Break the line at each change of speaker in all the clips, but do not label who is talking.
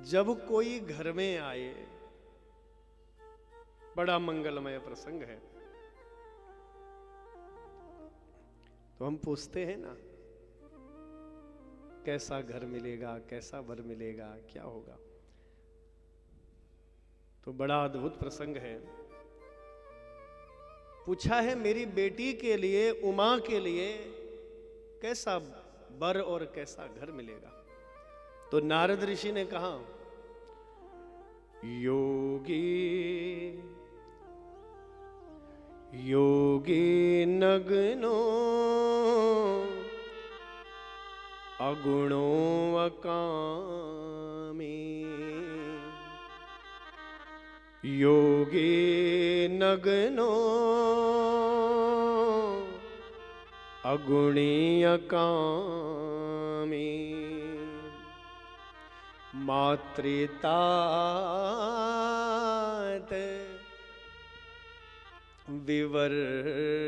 जब कोई घर में आए, बड़ा मंगलमय प्रसंग है, तो हम पूछते हैं ना, कैसा घर मिलेगा, कैसा वर मिलेगा, क्या होगा। तो बड़ा अद्भुत प्रसंग है। पूछा है मेरी बेटी के लिए, उमा के लिए कैसा वर और कैसा घर मिलेगा। तो नारद ऋषि ने कहा, योगी योगी नग्नो अगुणो अकामी, योगी नग्नो अगुणी अकामी, मातृतात विवर्जितः,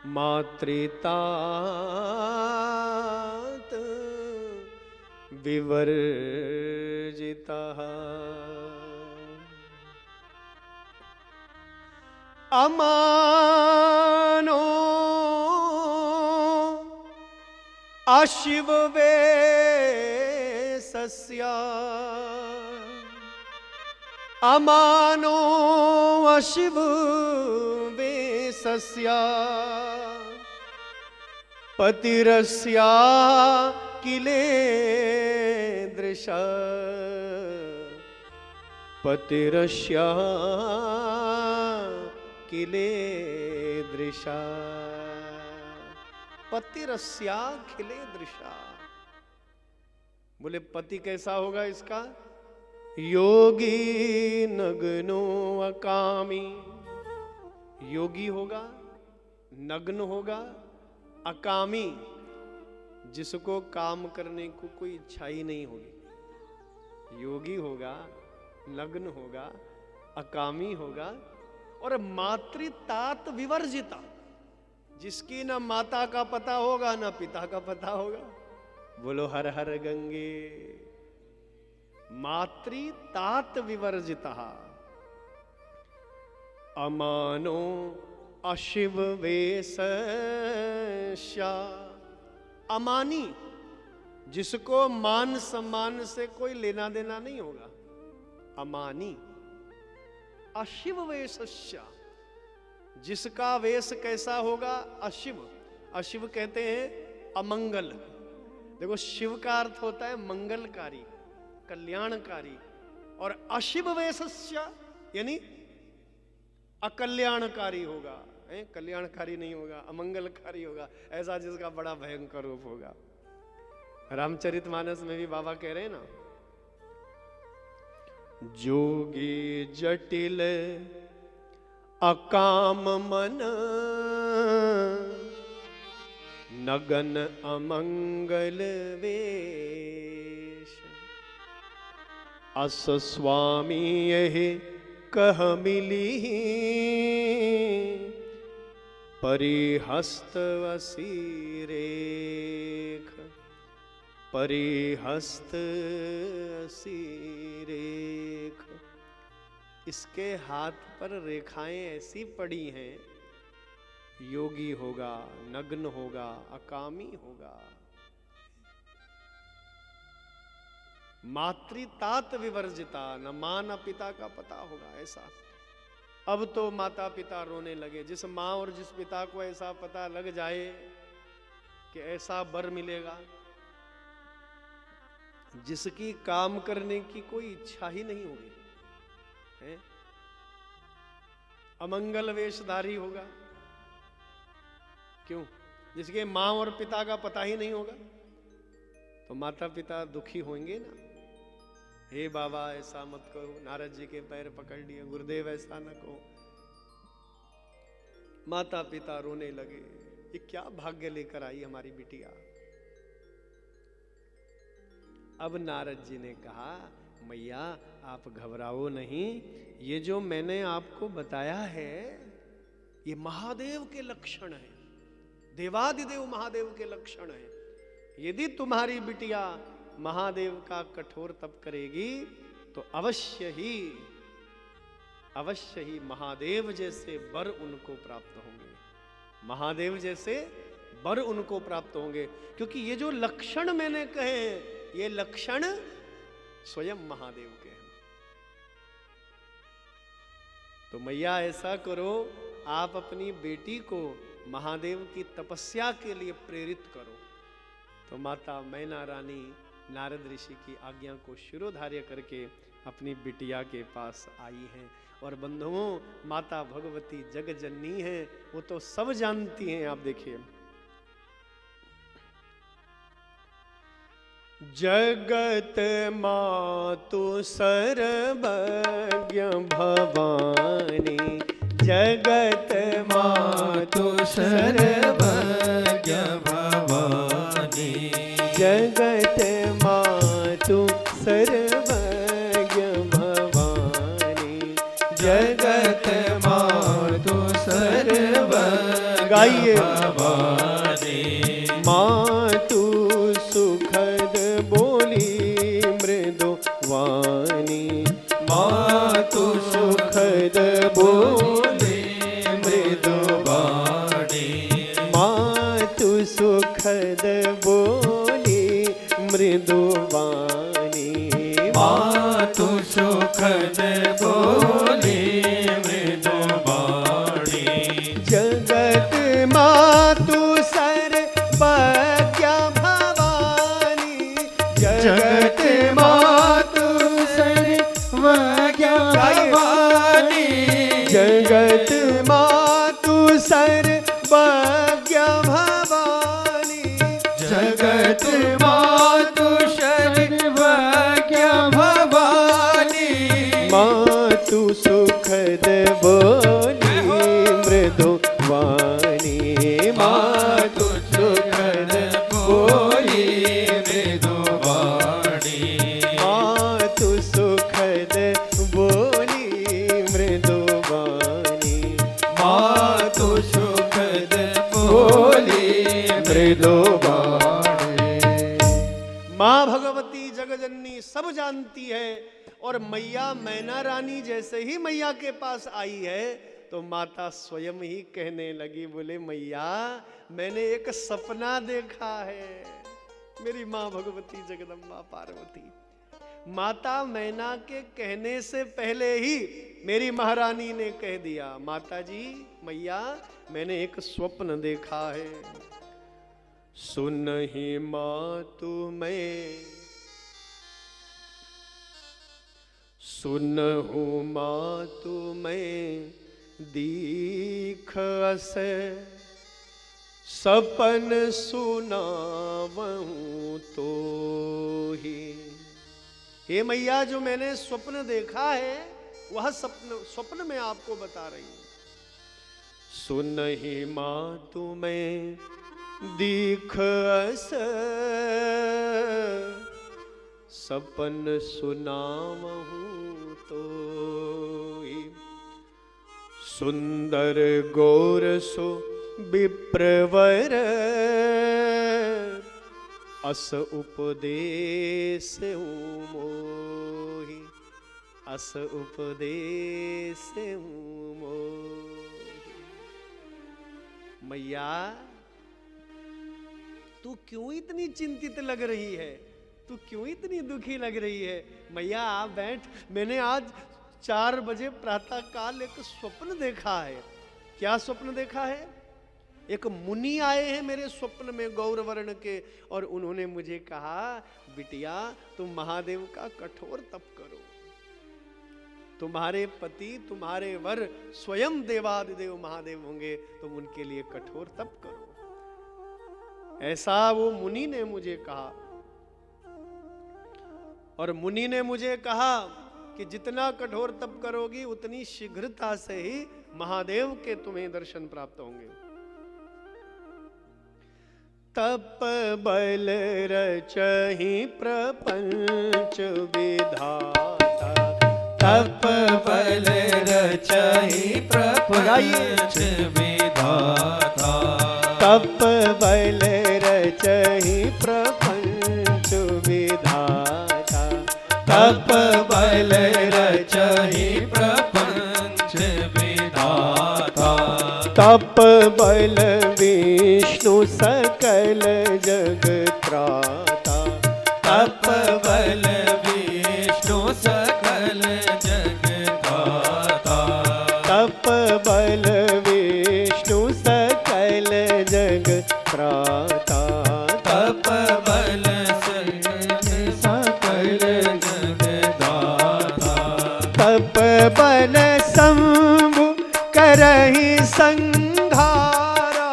मातृतात विवर्जितः, अमानो अशिव वेशस्य, अमानो अशिव वेशस्य, पतिरस्या किलेदृश, पतिरस्या किलेदृशा, पतिरस्या किलेदृशा। बोले पति कैसा होगा इसका? योगी नग्नो अकामी, योगी होगा, नग्न होगा, अकामी, जिसको काम करने को कोई इच्छा ही नहीं होगी। योगी होगा, नग्न होगा, अकामी होगा, और मातृतात विवर्जिता, जिसकी न माता का पता होगा न पिता का पता होगा। बोलो हर हर गंगे। मातृतात विवर्जिता, अमानो अशिव वेशस्या, अमानी, जिसको मान सम्मान से कोई लेना देना नहीं होगा, अमानी। अशिव वेशस्य, जिसका वेश कैसा होगा? अशिव। अशिव कहते हैं अमंगल। देखो शिव का अर्थ होता है मंगलकारी, कल्याणकारी, और अशिव वेशस्य यानी अकल्याणकारी होगा, कल्याणकारी नहीं होगा, अमंगलकारी होगा, ऐसा जिसका बड़ा भयंकर रूप होगा। रामचरितमानस में भी बाबा कह रहे हैं ना, जोगी जटिल अकाम मन, नगन अमंगल वेश, अस स्वामी यही कह मिली, परिहस्त वसी रेख, परिहस्त वसी रेख। इसके हाथ पर रेखाएं ऐसी पड़ी हैं, योगी होगा, नग्न होगा, अकामी होगा, मातृतात विवर्जिता, न मां न पिता का पता होगा। ऐसा अब तो माता पिता रोने लगे। जिस मां और जिस पिता को ऐसा पता लग जाए कि ऐसा वर मिलेगा, जिसकी काम करने की कोई इच्छा ही नहीं होगी, है? अमंगल वेशधारी होगा, क्यों? जिसके मां और पिता का पता ही नहीं होगा, तो माता पिता दुखी होंगे ना। हे बाबा ऐसा मत करो, नारद जी के पैर पकड़ लिए, गुरुदेव ऐसा न कहो। माता पिता रोने लगे, ये क्या भाग्य लेकर आई हमारी बिटिया। अब नारद जी ने कहा, मैया आप घबराओ नहीं, ये जो मैंने आपको बताया है ये महादेव के लक्षण है, देवादिदेव महादेव के लक्षण है। यदि तुम्हारी बिटिया महादेव का कठोर तप करेगी तो अवश्य ही महादेव जैसे वर उनको प्राप्त होंगे, महादेव जैसे वर उनको प्राप्त होंगे। क्योंकि ये जो लक्षण मैंने कहे हैं, ये लक्षण स्वयं महादेव के हैं। तो मैया ऐसा करो, आप अपनी बेटी को महादेव की तपस्या के लिए प्रेरित करो। तो माता मैना रानी नारद ऋषि की आज्ञा को शिरोधार्य करके अपनी बिटिया के पास आई हैं। और बंधुओं, माता भगवती जगजननी है, वो तो सब जानती हैं। आप देखिए, जगत मातु सर्वज्ञ भवानी, जगत मातु सर्वज्ञ भवानी, जगत मातु सर्वज्ञ भवानी, जगत मातु सर्वज्ञ गाइए भवानी, मातु सुखद बोली मृदु वाणी, मातु सुखद बोली मृदु वाणी, मातु सुखद बोली मृदु वाणी, मातु सुखद बोली मृदु वाणी, जगत मातु सर्वज्ञ भवानी, जगत मातु सर्वज्ञ भवानी, जगत मातु सर्वज्ञ भवानी, जगत मातु सर्वज्ञ भवानी, मातु सुखद बोली मृदु वाणी, मातु सुखद बोली मृदु वाणी, मातु सुखद बोली मृदु वाणी, मातु सुखद बोली मृदु वाणी। माँ भगवती जगजननी सब जानती है। और मैया मैना रानी जैसे ही मैया के पास आई है तो माता स्वयं ही कहने लगी, बोले मैया मैंने एक सपना देखा है। मेरी माँ भगवती जगदम्बा पार्वती, माता मैना के कहने से पहले ही मेरी महारानी ने कह दिया, माता जी मैया मैंने एक स्वप्न देखा है। सुनहि मातु मैं, सुनहु मातु मैं दीख अस, सपन सुनावहूं तो ही। हे मैया, जो मैंने स्वप्न देखा है वह स्वप्न में आपको बता रही हूं। सुनहि मातु मैं दीख अस, सपन सुनावहूं तो ही। सुंदर गौर सो विप्रवर, अस उपदेश मोहि, अस उपदेश मोहि। मैया तू क्यों इतनी चिंतित लग रही है, तू क्यों इतनी दुखी लग रही है? मैया आप बैठ, मैंने आज 4 बजे प्रातः काल एक स्वप्न देखा है। क्या स्वप्न देखा है? एक मुनि आए हैं मेरे स्वप्न में गौर वर्ण के, और उन्होंने मुझे कहा, बिटिया तुम महादेव का कठोर तप करो, तुम्हारे पति तुम्हारे वर स्वयं देवादिदेव महादेव होंगे, तुम उनके लिए कठोर तप करो। ऐसा वो मुनि ने मुझे कहा। और मुनि ने मुझे कहा कि जितना कठोर तप करोगी उतनी शीघ्रता से ही महादेव के तुम्हें दर्शन प्राप्त होंगे। तप बल रचहि प्रपंच विधाता, तप बल रचहि प्रपंच विधाता, तप बल रचहि प्रपंच विधाता,
तप बल रचहि प्रपंच विधाता।
तप बल विष्णु सकल जग त्राता।
तप बल विष्णु सकल जग त्राता।
तप बल विष्णु सकल जग त्राता।
तप बल सकल जग दाता।
तप बल शंभु करहि संघारा।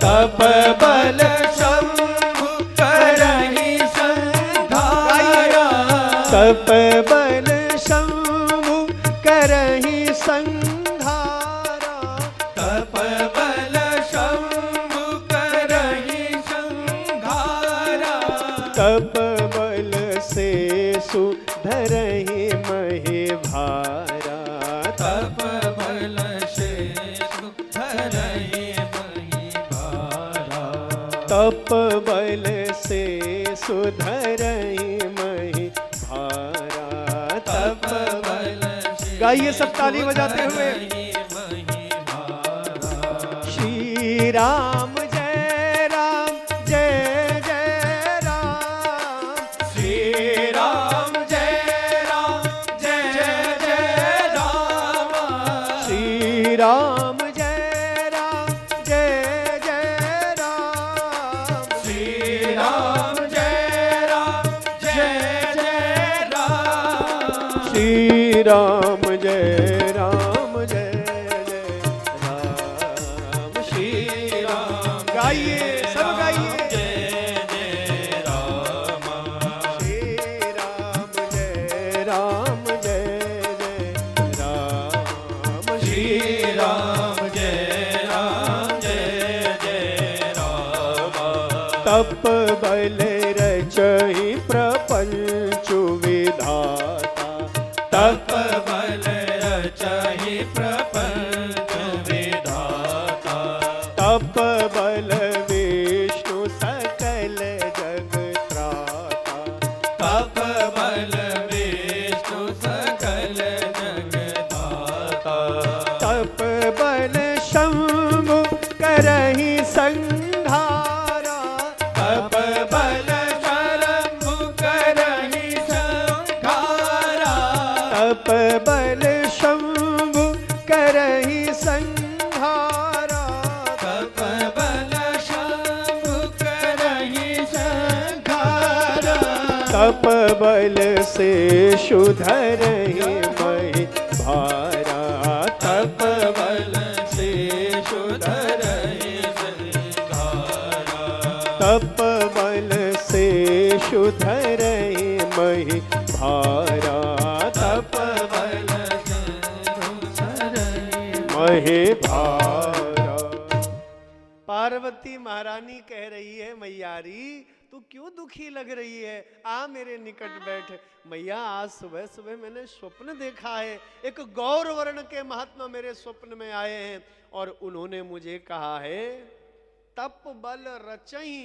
तप बल शंभु करहि संघारा।
तप बल शंभु करहि संघारा।
तप बल शंभु करहि संघारा।
तप बल से सुधरहि महि भारा।
तप बल से सुधरहि महि भारा।
तप बल से सुधरहि महि भारा।
तप बल से
गाइए सब ताली बजाते हुए।
सुधरहि महि भारा।
श्री राम जय राम जय जय राम।
श्री राम जय राम जय जय राम।
श्री राम जय राम जय जय राम।
श्री राम जय राम जय जय राम।
श्री राम जय राम जय जय राम। श्री राम गाइए सब गाइए।
जय जय राम।
श्री राम जय राम जय जय राम।
श्री राम जय राम जय जय राम।
तप बल रचहि प्रपंच विधाता।
तप बल रचहि प्रपंच विधाता।
तप बल विष्णु सकल जग त्राता।
तप बल विष्णु सकल जग दाता।
तप बल शंभु करहि संघारा।
तप बल शंभु करहि संघारा।
तप बल शंभु करहि संघारा।
तप बल शंभु करहि संघारा।
तप बल से सुधरहि महि भारा।
तप बल से सुधरहि संघारा।
तप बल से सुधरहि महि भारा।
तप बल से सुधरहि
महि भारा। पार्वती महारानी कह रही है, मैयारी तू क्यों दुखी लग रही है, आ मेरे निकट बैठ। मैया आज सुबह सुबह मैंने स्वप्न देखा है, एक गौर वर्ण के महात्मा मेरे स्वप्न में आए हैं और उन्होंने मुझे कहा है तप बल रचहि।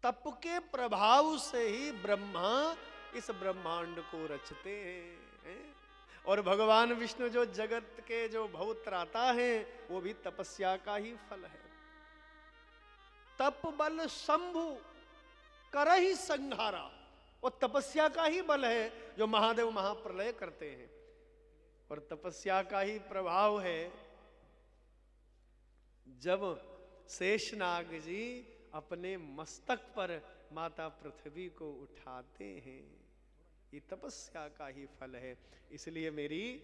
तप के प्रभाव से ही ब्रह्मा इस ब्रह्मांड को रचते हैं। और भगवान विष्णु जो जगत के जो भवत्राता हैं वो भी तपस्या का ही फल है। तप बल शंभु करहि संहारा, और तपस्या का ही बल है जो महादेव महाप्रलय करते हैं। और तपस्या का ही प्रभाव है जब शेषनाग जी अपने मस्तक पर माता पृथ्वी को उठाते हैं, ये तपस्या का ही फल है। इसलिए मेरी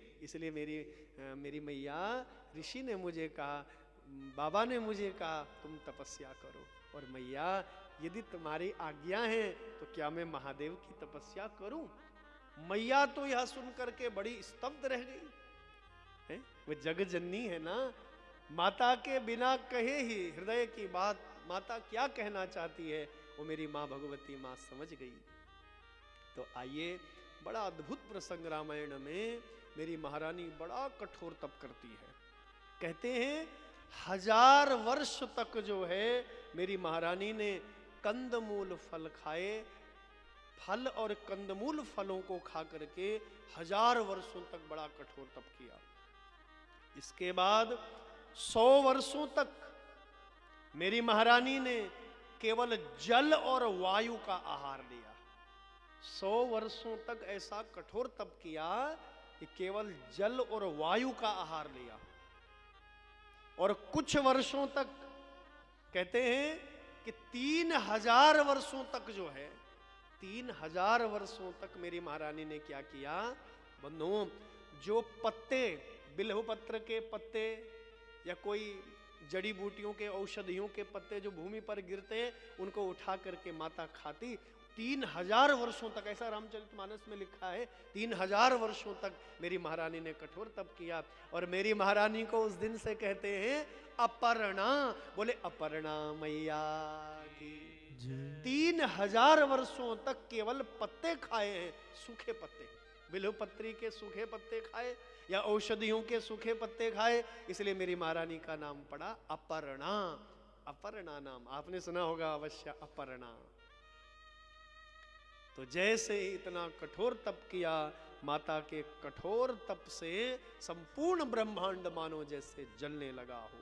मैया ऋषि ने मुझे कहा, बाबा ने मुझे कहा तुम तपस्या करो। और मैया यदि तुम्हारी आज्ञा है तो क्या मैं महादेव की तपस्या करूं? मैया तो यह सुनकर के बड़ी स्तब्ध रह गई है। वो जग जननी है ना, माता के बिना कहे ही हृदय की बात माता क्या कहना चाहती है वो मेरी माँ भगवती माँ समझ गई। तो आइए, बड़ा अद्भुत प्रसंग रामायण में मेरी महारानी बड़ा कठोर तप करती है। कहते हैं 1000 वर्ष तक जो है मेरी महारानी ने कंदमूल फल खाए, फल और कंदमूल फलों को खा करके 1000 वर्षों तक बड़ा कठोर तप किया। इसके बाद 100 वर्षों तक मेरी महारानी ने केवल जल और वायु का आहार लिया। 100 वर्षों तक ऐसा कठोर तप किया कि केवल जल और वायु का आहार लिया। और कुछ वर्षों तक कहते हैं कि 3000 वर्षों तक जो है, 3000 वर्षों तक मेरी महारानी ने क्या किया बंधुओं, जो पत्ते, बिल्व पत्र के पत्ते या कोई जड़ी बूटियों के, औषधियों के पत्ते जो भूमि पर गिरते हैं, उनको उठा करके माता खाती। 3000 वर्षों तक, ऐसा रामचरितमानस में लिखा है, 3000 वर्षों तक मेरी महारानी ने कठोर तप किया। और मेरी महारानी को उस दिन से कहते हैं अपर्णा। बोले अपर्णा मैया की। 3000 वर्षों तक केवल पत्ते खाए हैं, सूखे पत्ते, बिल्व पत्री के सूखे पत्ते खाए या औषधियों के सूखे पत्ते खाए, इसलिए मेरी महारानी का नाम पड़ा अपर्णा। अपर्णा नाम आपने सुना होगा अवश्य, अपर्णा। तो जैसे ही इतना कठोर तप किया, माता के कठोर तप से संपूर्ण ब्रह्मांड मानो जैसे जलने लगा हो।